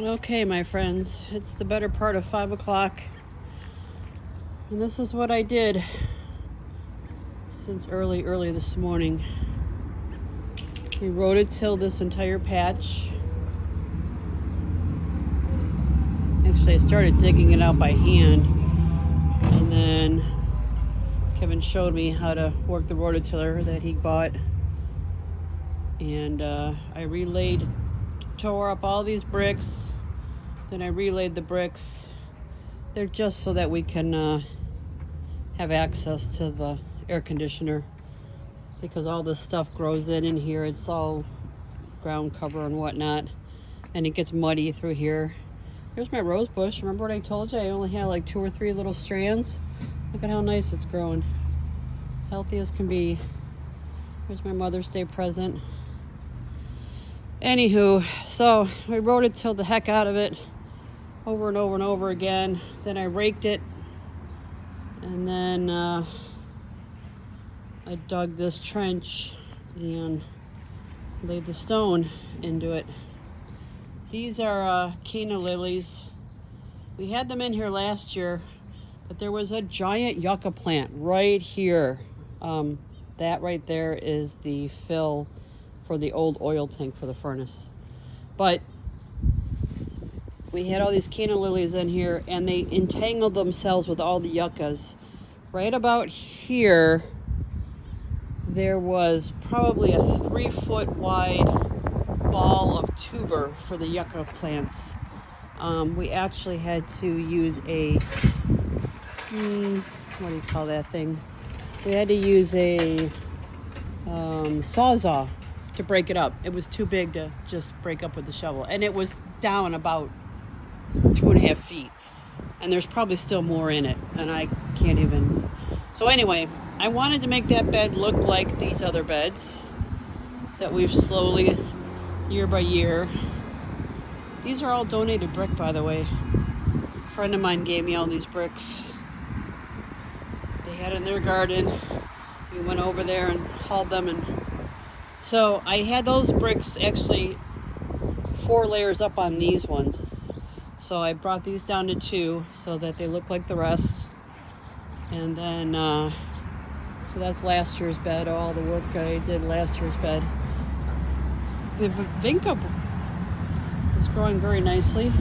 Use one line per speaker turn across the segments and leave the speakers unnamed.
Okay, my friends, it's the better part of 5 o'clock, and this is what I did since early this morning. We rototilled this entire patch. Actually, I started digging it out by hand, and then Kevin showed me how to work the rototiller that he bought, and I tore up all these bricks. Then I relayed the bricks. They're just so that we can have access to the air conditioner, because all this stuff grows in here. It's all ground cover and whatnot, and it gets muddy through here. Here's my rose bush. Remember what I told you? I only had like 2 or 3 little strands. Look at how nice it's growing. Healthy as can be. Here's my Mother's Day present. Anywho, so I rototilled the heck out of it over and over and over again. Then I raked it, and then I dug this trench and laid the stone into it. These are canna lilies. We had them in here last year, but there was a giant yucca plant right here. That right there is the fill for the old oil tank for the furnace. But we had all these canna lilies in here, and they entangled themselves with all the yuccas. Right about here, there was probably a 3-foot wide ball of tuber for the yucca plants. We actually had to use a, what do you call that thing? We had to use a sawzall to break it up. It was too big to just break up with the shovel. And it was down about 2.5 feet. And there's probably still more in it, and I can't even. So anyway, I wanted to make that bed look like these other beds that we've slowly, year by year. These are all donated brick, by the way. A friend of mine gave me all these bricks. They had in their garden. We went over there and hauled them, and so I had those bricks actually 4 layers up on these ones. So I brought these down to 2 so that they look like the rest. And then, so that's last year's bed, all the work I did last year's bed. The vinca is growing very nicely.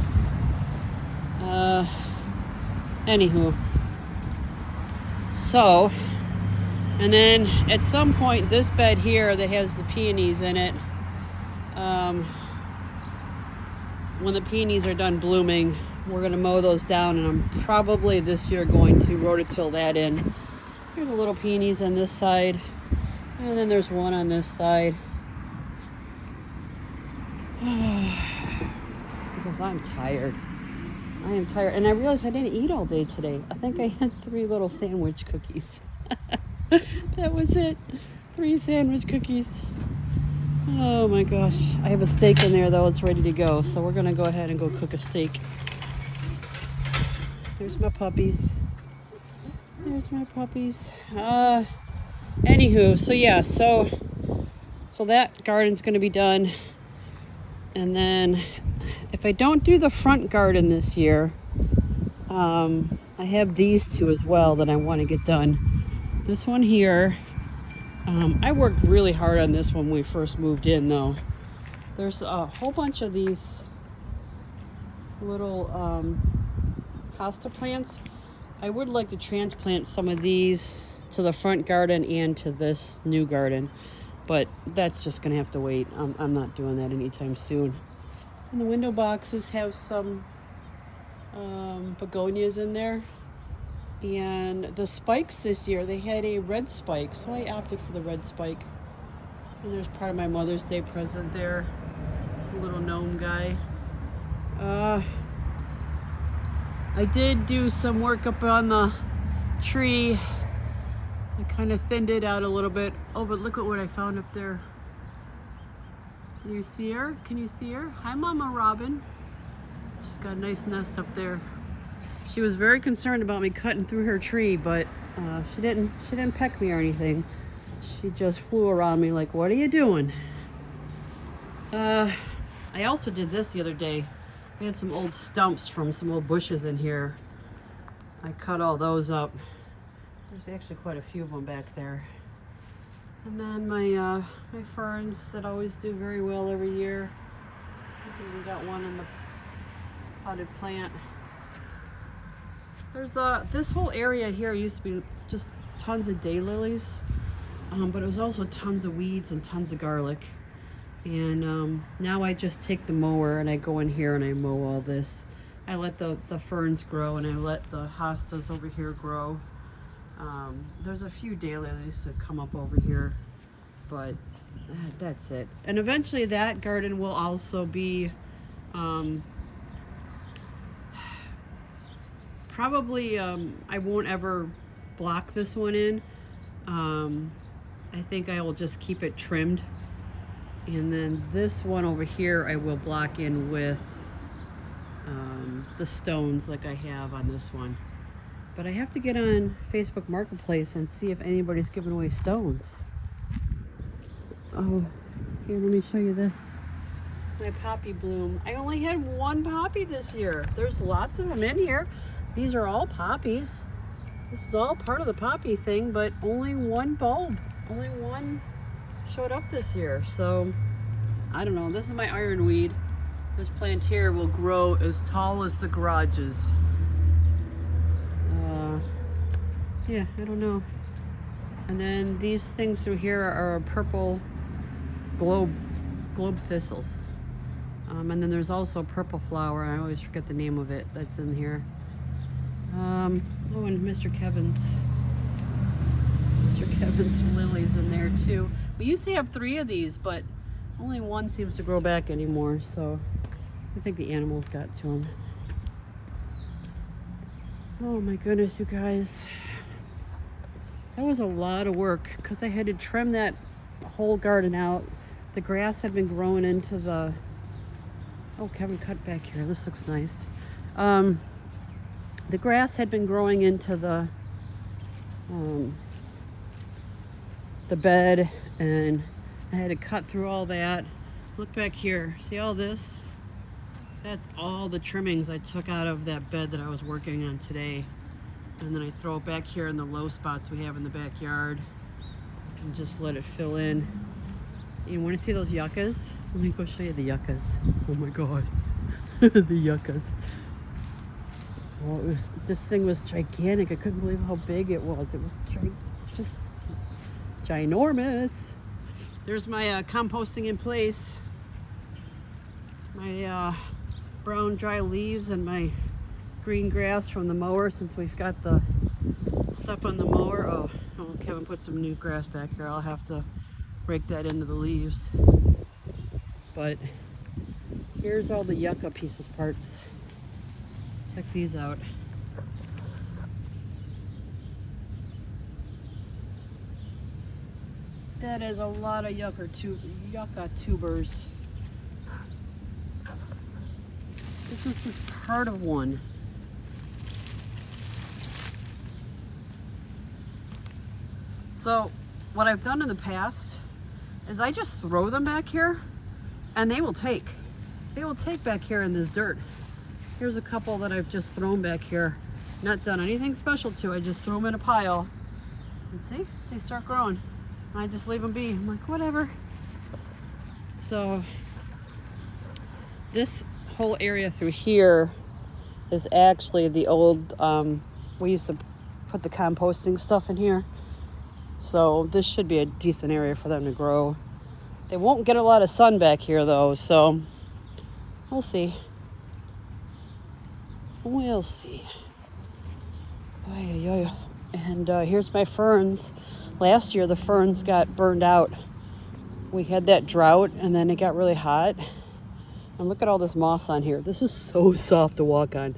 Anywho. So, and then at some point, this bed here that has the peonies in it, when the peonies are done blooming, we're going to mow those down, and I'm probably this year going to rototill that in. There's a little peonies on this side, and then there's one on this side. Because I'm tired. I am tired, and I realized I didn't eat all day today. I think I had 3 little sandwich cookies. That was it. 3 sandwich cookies. Oh my gosh. I have a steak in there though. It's ready to go. So we're going to go ahead and go cook a steak. There's my puppies. There's my puppies. Anywho, so yeah, so that garden's going to be done. And then if I don't do the front garden this year, I have these 2 as well that I want to get done. This one here, I worked really hard on this when we first moved in though. There's a whole bunch of these little hosta plants. I would like to transplant some of these to the front garden and to this new garden, but that's just gonna have to wait. I'm not doing that anytime soon. And the window boxes have some begonias in there. And the spikes this year, they had a red spike, so I opted for the red spike. And there's part of my Mother's Day present there, a little gnome guy. I did do some work up on the tree. I kind of thinned it out a little bit. Oh, but look at what I found up there. Can you see her? Can you see her? Hi, Mama Robin. She's got a nice nest up there. She was very concerned about me cutting through her tree, but she didn't peck me or anything. She just flew around me like, what are you doing? I also did this the other day. We had some old stumps from some old bushes in here. I cut all those up. There's actually quite a few of them back there. And then my ferns that always do very well every year. I've even got one in the potted plant. There's this whole area here used to be just tons of daylilies, but it was also tons of weeds and tons of garlic. And now I just take the mower and I go in here and I mow all this. I let the ferns grow and I let the hostas over here grow. There's a few daylilies that come up over here, but that's it. And eventually that garden will also be probably I won't ever block this one in. I think I will just keep it trimmed, and then this one over here I will block in with the stones like I have on this one. But I have to get on Facebook Marketplace and see if anybody's giving away stones. Oh, here, let me show you this. My poppy bloom. I only had one poppy this year. There's lots of them in here. These are all poppies. This is all part of the poppy thing, but only one bulb. Only one showed up this year. So, I don't know. This is my ironweed. This plant here will grow as tall as the garages. Yeah, I don't know. And then these things through here are purple globe thistles. And then there's also purple flower. I always forget the name of it that's in here. Oh, and Mr. Kevin's lilies in there too. We used to have 3 of these, but only one seems to grow back anymore. So I think the animals got to them. Oh my goodness, you guys. That was a lot of work because I had to trim that whole garden out. The grass had been growing into the... Oh, Kevin cut back here. This looks nice. The grass had been growing into the bed, and I had to cut through all that. Look back here. See all this? That's all the trimmings I took out of that bed that I was working on today. And then I throw it back here in the low spots we have in the backyard and just let it fill in. You want to see those yuccas? Let me go show you the yuccas. Oh my God. The yuccas. Well, this thing was gigantic. I couldn't believe how big it was. It was just ginormous. There's my composting in place. My brown dry leaves and my green grass from the mower, since we've got the stuff on the mower. Oh, Kevin put some new grass back here. I'll have to rake that into the leaves. But here's all the yucca pieces parts. Check these out. That is a lot of yucca tubers. This is just part of one. So what I've done in the past is I just throw them back here and they will take back here in this dirt. Here's a couple that I've just thrown back here. Not done anything special to. I just throw them in a pile and see, they start growing. I just leave them be. I'm like, whatever. So this whole area through here is actually the old, we used to put the composting stuff in here. So this should be a decent area for them to grow. They won't get a lot of sun back here though, so we'll see. We'll see. And here's my ferns. Last year the ferns got burned out. We had that drought and then it got really hot. And look at all this moss on here. This is so soft to walk on.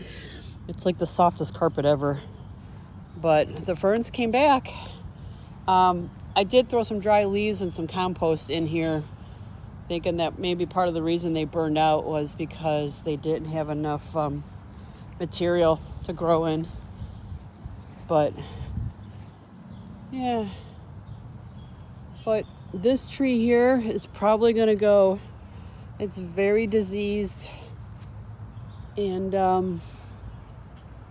It's like the softest carpet ever. But the ferns came back. I did throw some dry leaves and some compost in here, thinking that maybe part of the reason they burned out was because they didn't have enough material to grow in. But yeah, but this tree here is probably gonna go. It's very diseased. And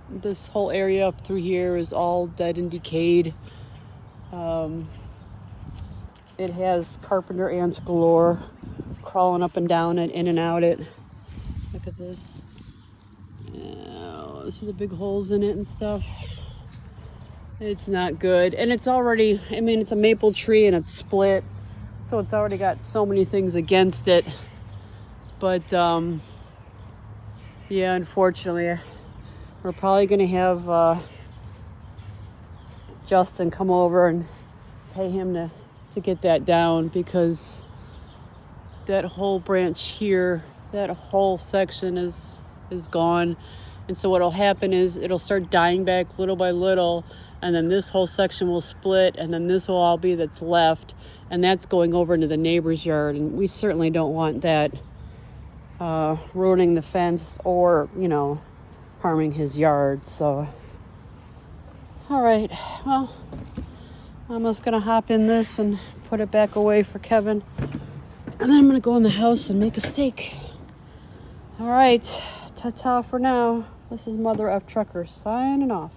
this whole area up through here is all dead and decayed. It has carpenter ants galore crawling up and down it, in and out it. Look at this. These are the big holes in it and stuff. It's not good. And it's already, I mean, it's a maple tree and it's split. So it's already got so many things against it. But, yeah, unfortunately, we're probably going to have Justin come over and pay him to get that down, because that whole branch here, that whole section is gone. And so what'll happen is it'll start dying back little by little, and then this whole section will split, and then this will all be that's left, and that's going over into the neighbor's yard, and we certainly don't want that ruining the fence or, you know, harming his yard. So all right, well, I'm just gonna hop in this and put it back away for Kevin, and then I'm gonna go in the house and make a steak. All right, ta-ta for now. This is Mother F Trucker signing off.